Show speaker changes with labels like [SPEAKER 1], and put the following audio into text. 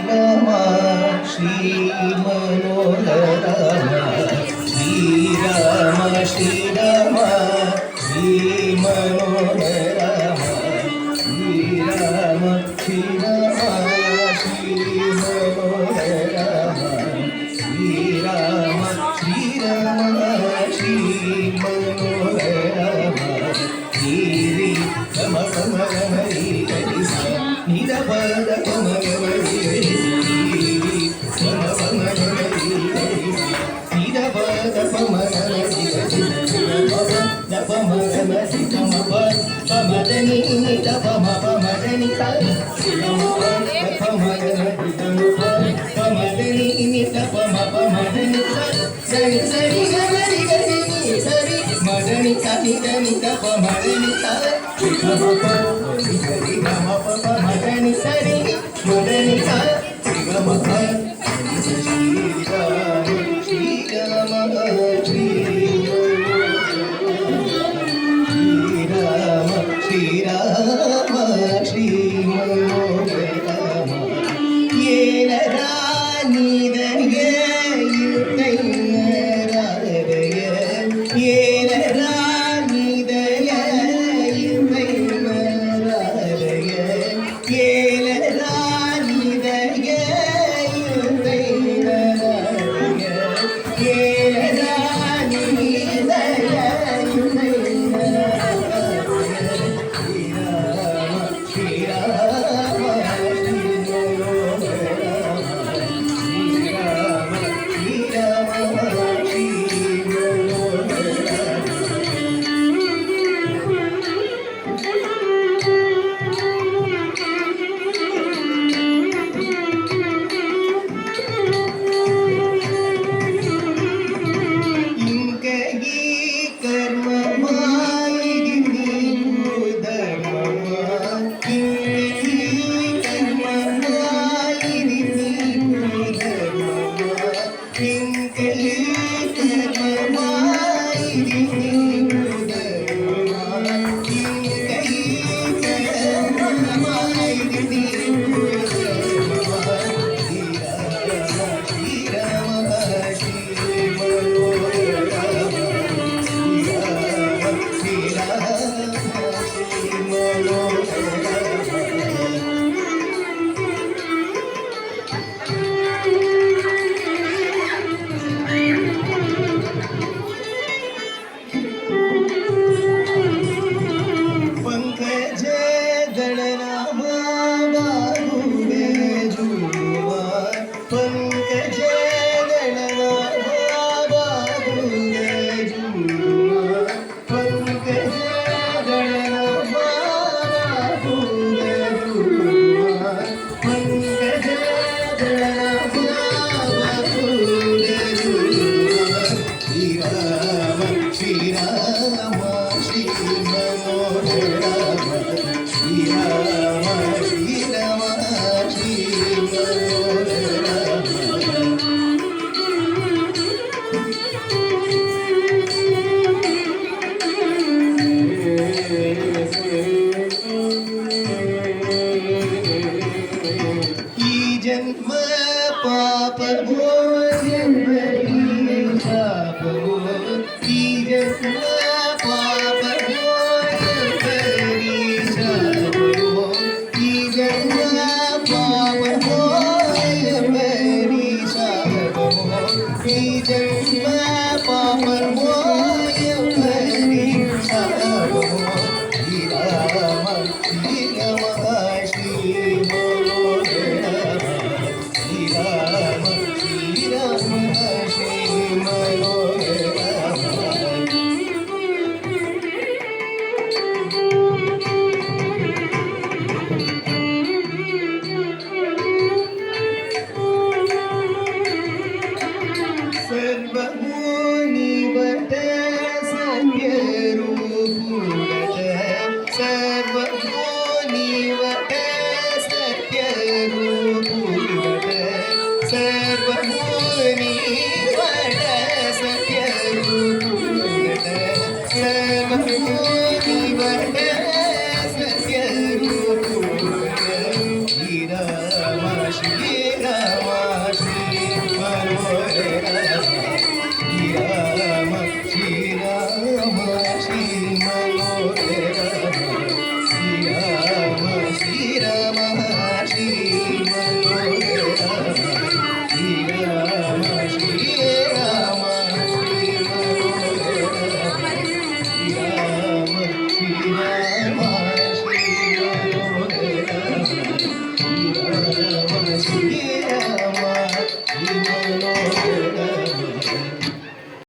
[SPEAKER 1] శ్రీరామ శ్రీ మనోహర శ్రీరామ శ్రీరామ శ్రీ మనోహర శ్రీరామ శ్రీరామ శ్రీ మనోహర శ్రీరామ శ్రీరామ శ్రీ మనోహర శ్రీ గమ గమ గమ నిద పద గమ గమ గమ గమ నిద పద గమ గమ దపమ గమ గమ పమదని దపమ పమదని గమ దపమ గమ పమదని దపమ పమదని సరి సరి గరి గరి సరి మదని సని దని దపమదని సరి గమ గరి గమ పమదని సరి మదని సరి గమ శ్రీ రామ శ్రీ శ్రీరామ శ్రీ మనోహర ఏలరా నీదయ యుగైనరాదయ ఏలరా నీదయ యుగైనరాదయ ఏలరా నీదయ యుగైనరాదయ ఏలరా నీదయ జన్మ పాప